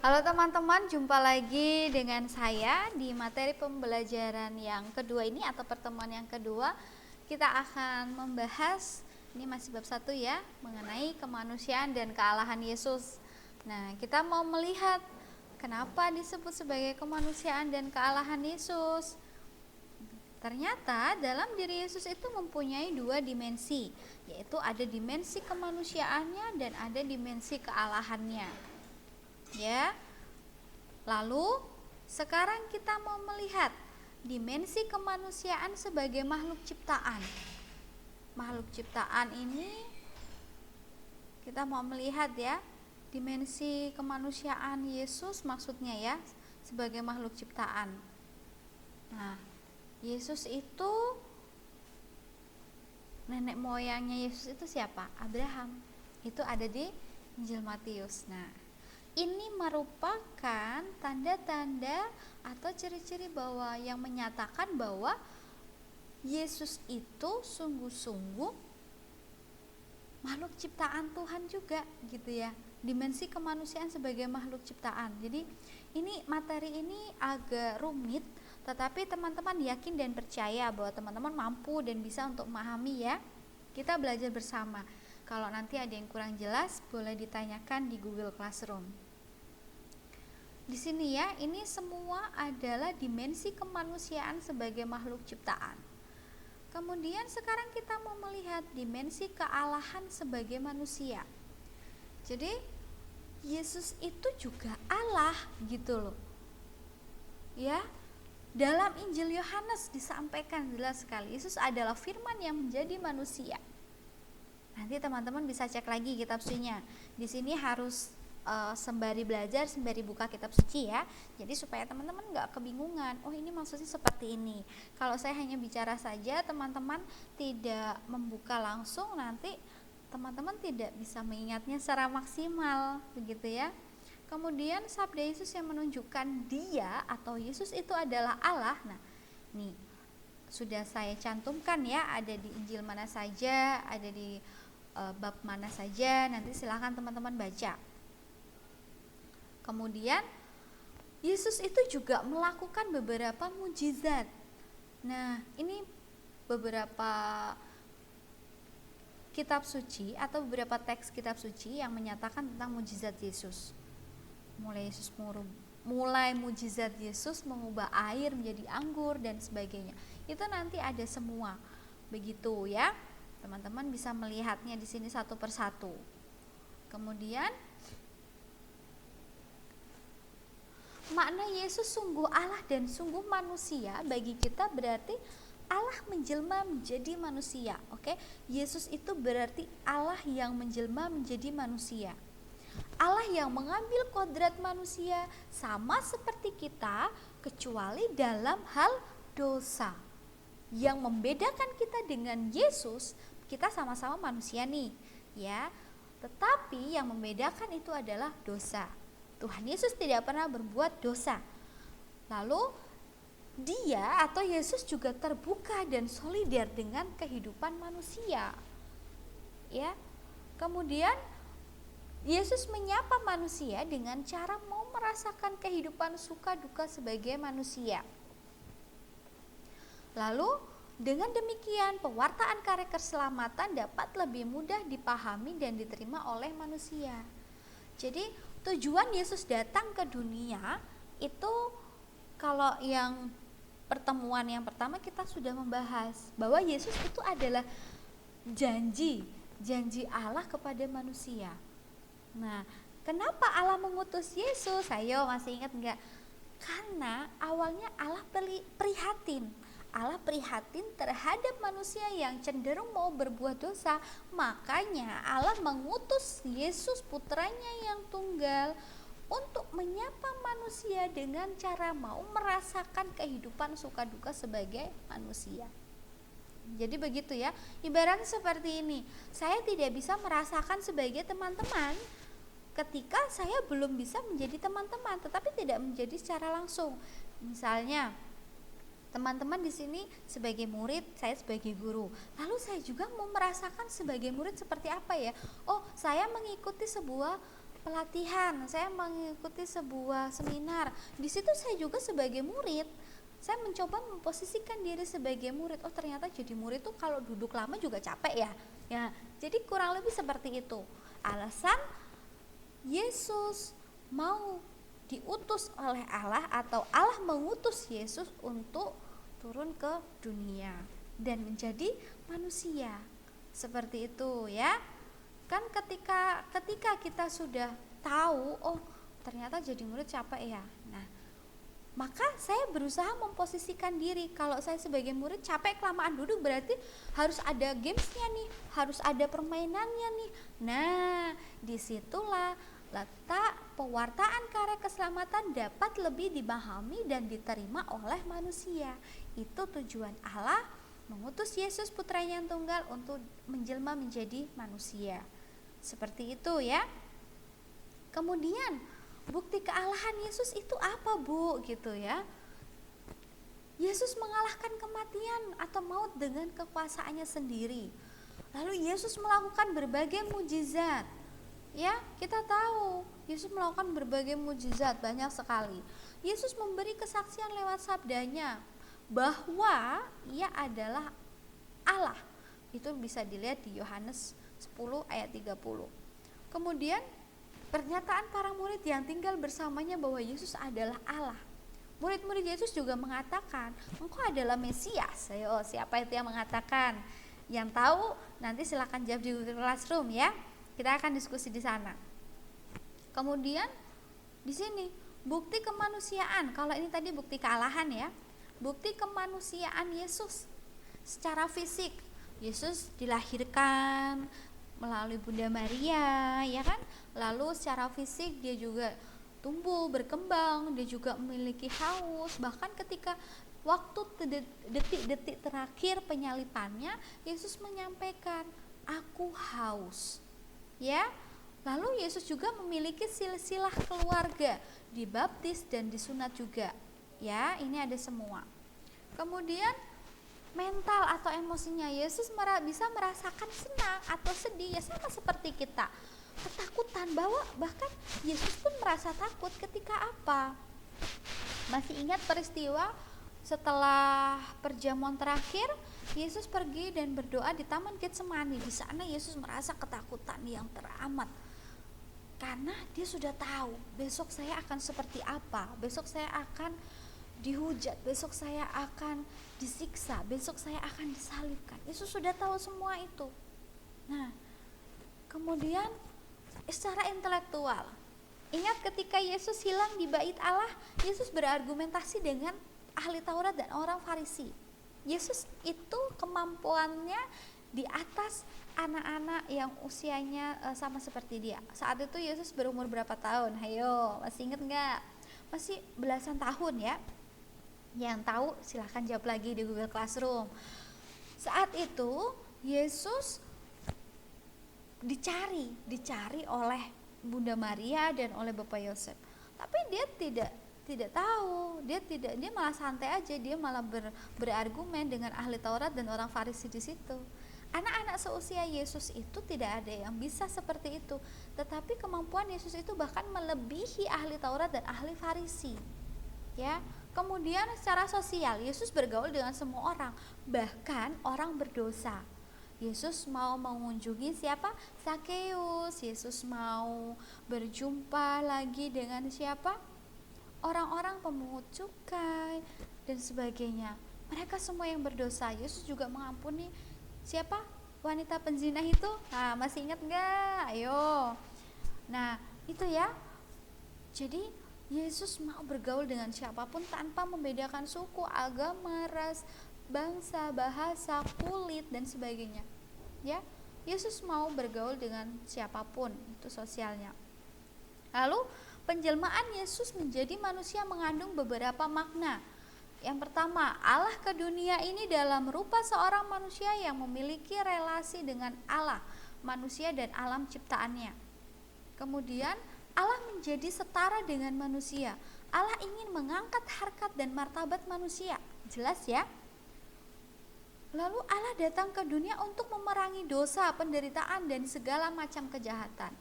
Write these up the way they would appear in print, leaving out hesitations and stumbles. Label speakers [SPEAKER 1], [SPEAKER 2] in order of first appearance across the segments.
[SPEAKER 1] Halo teman-teman, jumpa lagi dengan saya di materi pembelajaran yang kedua ini atau pertemuan yang kedua. Kita akan membahas, ini masih bab 1 ya, mengenai kemanusiaan dan kealahan Yesus. Nah, kita mau melihat kenapa disebut sebagai kemanusiaan dan kealahan Yesus. Ternyata dalam diri Yesus itu mempunyai dua dimensi, yaitu ada dimensi kemanusiaannya dan ada dimensi kealahannya. Ya. Lalu sekarang kita mau melihat dimensi kemanusiaan sebagai makhluk ciptaan. Makhluk ciptaan ini kita mau melihat ya, dimensi kemanusiaan Yesus maksudnya ya, sebagai makhluk ciptaan. Nah, Yesus itu nenek moyangnya Yesus itu siapa? Abraham. Itu ada di Injil Matius. Nah, ini merupakan tanda-tanda atau ciri-ciri bahwa yang menyatakan bahwa Yesus itu sungguh-sungguh makhluk ciptaan Tuhan juga gitu ya. Dimensi kemanusiaan sebagai makhluk ciptaan. Jadi ini materi ini agak rumit, tetapi teman-teman yakin dan percaya bahwa teman-teman mampu dan bisa untuk memahami ya. Kita belajar bersama. Kalau nanti ada yang kurang jelas, boleh ditanyakan di Google Classroom. Di sini ya, ini semua adalah dimensi kemanusiaan sebagai makhluk ciptaan. Kemudian sekarang kita mau melihat dimensi kealahan sebagai manusia. Jadi Yesus itu juga Allah gitu loh. Ya, dalam Injil Yohanes disampaikan jelas sekali, Yesus adalah firman yang menjadi manusia. Nanti teman-teman bisa cek lagi kitab sucinya. Di sini harus sembari belajar, sembari buka kitab suci ya. Jadi supaya teman-teman gak kebingungan, oh ini maksudnya seperti ini. Kalau saya hanya bicara saja, teman-teman tidak membuka langsung, nanti teman-teman tidak bisa mengingatnya secara maksimal, begitu ya. Kemudian sabda Yesus yang menunjukkan dia atau Yesus itu adalah Allah. Nah, nih sudah saya cantumkan ya, ada di Injil mana saja, ada di bab mana saja, nanti silahkan teman-teman baca. Kemudian Yesus itu juga melakukan beberapa mujizat. Nah, ini beberapa kitab suci atau beberapa teks kitab suci yang menyatakan tentang mujizat Yesus. Mulai mujizat Yesus mengubah air menjadi anggur dan sebagainya. Itu nanti ada semua. Begitu ya. Teman-teman bisa melihatnya di sini satu persatu. Kemudian makna Yesus sungguh Allah dan sungguh manusia bagi kita berarti Allah menjelma menjadi manusia. Oke? Yesus itu berarti Allah yang menjelma menjadi manusia. Allah yang mengambil kodrat manusia sama seperti kita, kecuali dalam hal dosa. Yang membedakan kita dengan Yesus, kita sama-sama manusia nih, ya. Tetapi yang membedakan itu adalah dosa. Tuhan Yesus tidak pernah berbuat dosa. Lalu dia atau Yesus juga terbuka dan solider dengan kehidupan manusia. Ya. Kemudian Yesus menyapa manusia dengan cara mau merasakan kehidupan suka duka sebagai manusia. Lalu dengan demikian pewartaan karya keselamatan dapat lebih mudah dipahami dan diterima oleh manusia. Jadi tujuan Yesus datang ke dunia itu, kalau yang pertemuan yang pertama kita sudah membahas bahwa Yesus itu adalah janji Allah kepada manusia. Nah, kenapa Allah mengutus Yesus? Ayo, masih ingat enggak? Karena awalnya Allah prihatin. Allah prihatin terhadap manusia yang cenderung mau berbuat dosa. Makanya Allah mengutus Yesus putranya yang tunggal untuk menyapa manusia dengan cara mau merasakan kehidupan suka duka sebagai manusia. Jadi begitu ya. Ibaratnya seperti ini. Saya tidak bisa merasakan sebagai teman-teman ketika saya belum bisa menjadi teman-teman, tetapi tidak menjadi secara langsung. Misalnya teman-teman di sini sebagai murid, saya sebagai guru. Lalu saya juga mau merasakan sebagai murid seperti apa ya? Oh, saya mengikuti sebuah pelatihan, saya mengikuti sebuah seminar. Di situ saya juga sebagai murid, saya mencoba memposisikan diri sebagai murid. Oh, ternyata jadi murid tuh kalau duduk lama juga capek ya. Ya, jadi kurang lebih seperti itu. Alasan Yesus mau diutus oleh Allah atau Allah mengutus Yesus untuk turun ke dunia dan menjadi manusia. Seperti itu ya. Kan ketika kita sudah tahu, oh ternyata jadi murid capek ya. Nah, maka saya berusaha memposisikan diri. Kalau saya sebagai murid capek kelamaan duduk, berarti harus ada gamesnya nih, harus ada permainannya nih. Nah, disitulah letak pewartaan karya keselamatan dapat lebih dipahami dan diterima oleh manusia. Itu tujuan Allah mengutus Yesus putranya yang tunggal untuk menjelma menjadi manusia. Seperti itu ya. Kemudian bukti kealahan Yesus itu apa, Bu? Gitu ya. Yesus mengalahkan kematian atau maut dengan kekuasaannya sendiri. Lalu Yesus melakukan berbagai mujizat. Ya, kita tahu Yesus melakukan berbagai mujizat, banyak sekali. Yesus memberi kesaksian lewat sabdanya bahwa ia adalah Allah. Itu bisa dilihat di Yohanes 10 ayat 30. Kemudian pernyataan para murid yang tinggal bersamanya bahwa Yesus adalah Allah. Murid-murid Yesus juga mengatakan, engkau adalah Mesias. Ayo, siapa itu yang mengatakan? Yang tahu nanti silakan jawab di Google Classroom ya. Kita akan diskusi di sana. Kemudian di sini bukti kemanusiaan. Kalau ini tadi bukti kealahan ya. Bukti kemanusiaan Yesus secara fisik. Yesus dilahirkan melalui Bunda Maria, ya kan? Lalu secara fisik dia juga tumbuh, berkembang, dia juga memiliki haus. Bahkan ketika waktu detik-detik terakhir penyalipannya, Yesus menyampaikan, "Aku haus." Ya. Lalu Yesus juga memiliki silsilah keluarga, dibaptis dan disunat juga. Ya, ini ada semua. Kemudian mental atau emosinya, Yesus bisa merasakan senang atau sedih, ya sama seperti kita. Ketakutan, bahkan Yesus pun merasa takut ketika apa? Masih ingat peristiwa setelah perjamuan terakhir, Yesus pergi dan berdoa di Taman Getsemani. Di sana Yesus merasa ketakutan yang teramat. Karena dia sudah tahu, besok saya akan seperti apa, besok saya akan dihujat, besok saya akan disiksa, besok saya akan disalibkan. Yesus sudah tahu semua itu. Nah, kemudian secara intelektual, ingat ketika Yesus hilang di bait Allah, Yesus berargumentasi dengan ahli Taurat dan orang Farisi. Yesus itu kemampuannya di atas anak-anak yang usianya sama seperti dia. Saat itu Yesus berumur berapa tahun? Hayo, masih ingat nggak? Masih belasan tahun ya. Yang tahu silahkan jawab lagi di Google Classroom. Saat itu Yesus dicari oleh Bunda Maria dan oleh Bapak Yosef. Tapi dia tidak tahu, dia malah santai aja, dia malah berargumen dengan ahli Taurat dan orang Farisi di situ. Anak-anak seusia Yesus itu tidak ada yang bisa seperti itu, tetapi kemampuan Yesus itu bahkan melebihi ahli Taurat dan ahli Farisi. Ya. Kemudian secara sosial, Yesus bergaul dengan semua orang, bahkan orang berdosa. Yesus mau mengunjungi siapa? Zakeus. Yesus mau berjumpa lagi dengan siapa? Orang-orang pemungut cukai dan sebagainya. Mereka semua yang berdosa. Yesus juga mengampuni siapa? Wanita penzina itu. Nah, masih ingat nggak? Ayo. Nah, itu ya. Jadi Yesus mau bergaul dengan siapapun tanpa membedakan suku, agama, ras, bangsa, bahasa, kulit dan sebagainya. Ya, Yesus mau bergaul dengan siapapun, itu sosialnya. Lalu penjelmaan Yesus menjadi manusia mengandung beberapa makna. Yang pertama, Allah ke dunia ini dalam rupa seorang manusia yang memiliki relasi dengan Allah, manusia dan alam ciptaannya. Kemudian Allah menjadi setara dengan manusia. Allah ingin mengangkat harkat dan martabat manusia. Jelas ya? Lalu Allah datang ke dunia untuk memerangi dosa, penderitaan dan segala macam kejahatan.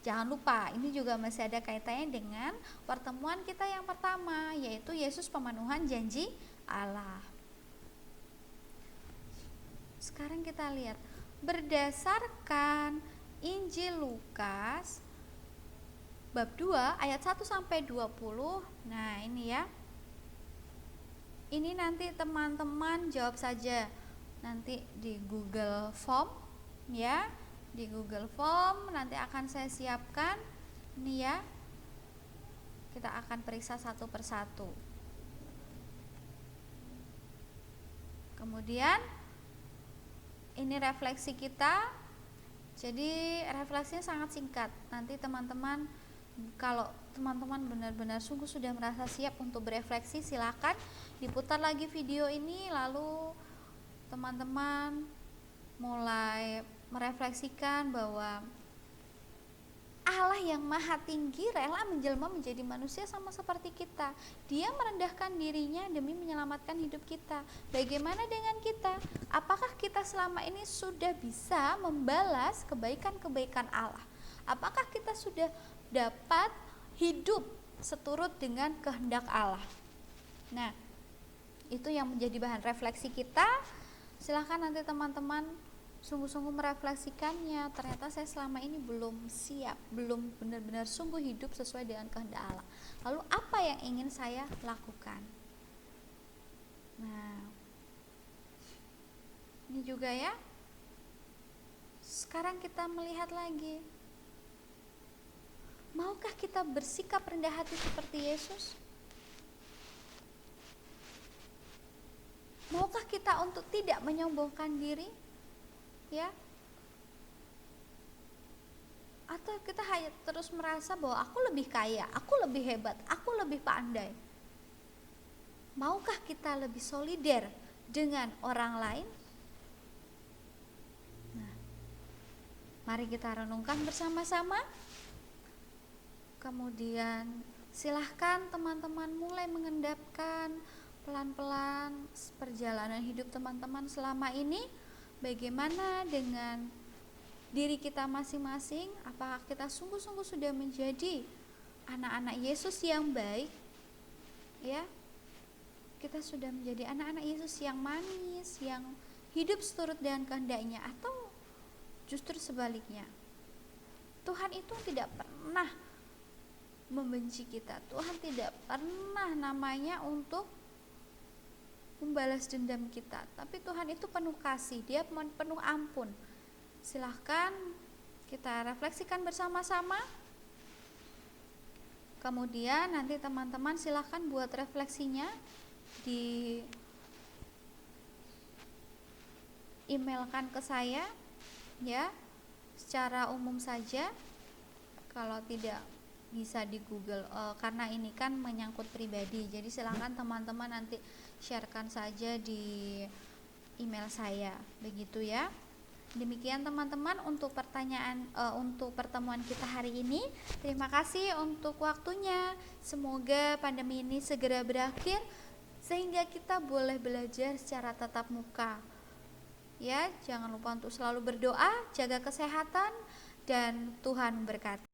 [SPEAKER 1] Jangan lupa, ini juga masih ada kaitannya dengan pertemuan kita yang pertama, yaitu Yesus pemenuhan janji Allah. Sekarang kita lihat, berdasarkan Injil Lukas bab 2 ayat 1 sampai 20. Nah, ini ya. Ini nanti teman-teman jawab saja nanti di Google Form ya. Di Google Form nanti akan saya siapkan ini ya, kita akan periksa satu persatu. Kemudian ini refleksi kita, jadi refleksinya sangat singkat. Nanti teman-teman, kalau teman-teman benar-benar sungguh sudah merasa siap untuk berefleksi, silakan diputar lagi video ini, lalu teman-teman mulai merefleksikan bahwa Allah yang maha tinggi rela menjelma menjadi manusia sama seperti kita. Dia merendahkan dirinya demi menyelamatkan hidup kita. Bagaimana dengan kita? Apakah kita selama ini sudah bisa membalas kebaikan-kebaikan Allah? Apakah kita sudah dapat hidup seturut dengan kehendak Allah? Nah, itu yang menjadi bahan refleksi kita. Silahkan nanti teman-teman sungguh-sungguh merefleksikannya. Ternyata saya selama ini belum siap, belum benar-benar sungguh hidup sesuai dengan kehendak Allah. Lalu apa yang ingin saya lakukan? Nah, ini juga ya. Sekarang kita melihat lagi, maukah kita bersikap rendah hati seperti Yesus? Maukah kita untuk tidak menyombongkan diri? Ya, atau kita hanya terus merasa bahwa aku lebih kaya, aku lebih hebat, aku lebih pandai. Maukah kita lebih solider dengan orang lain? Nah, mari kita renungkan bersama-sama. Kemudian silahkan teman-teman mulai mengendapkan pelan-pelan perjalanan hidup teman-teman selama ini. Bagaimana dengan diri kita masing-masing? Apakah kita sungguh-sungguh sudah menjadi anak-anak Yesus yang baik? Ya, kita sudah menjadi anak-anak Yesus yang manis, yang hidup seturut dengan kehendaknya, atau justru sebaliknya? Tuhan itu tidak pernah membenci kita. Tuhan tidak pernah namanya untuk membalas dendam kita, tapi Tuhan itu penuh kasih, Dia penuh ampun. Silahkan kita refleksikan bersama-sama. Kemudian nanti teman-teman silahkan buat refleksinya di emailkan ke saya ya, secara umum saja. Kalau tidak bisa di Google, karena ini kan menyangkut pribadi, jadi silakan teman-teman nanti sharekan saja di email saya, begitu ya. Demikian teman-teman untuk untuk pertemuan kita hari ini. Terima kasih untuk waktunya. Semoga pandemi ini segera berakhir sehingga kita boleh belajar secara tatap muka. Ya, jangan lupa untuk selalu berdoa, jaga kesehatan, dan Tuhan memberkati.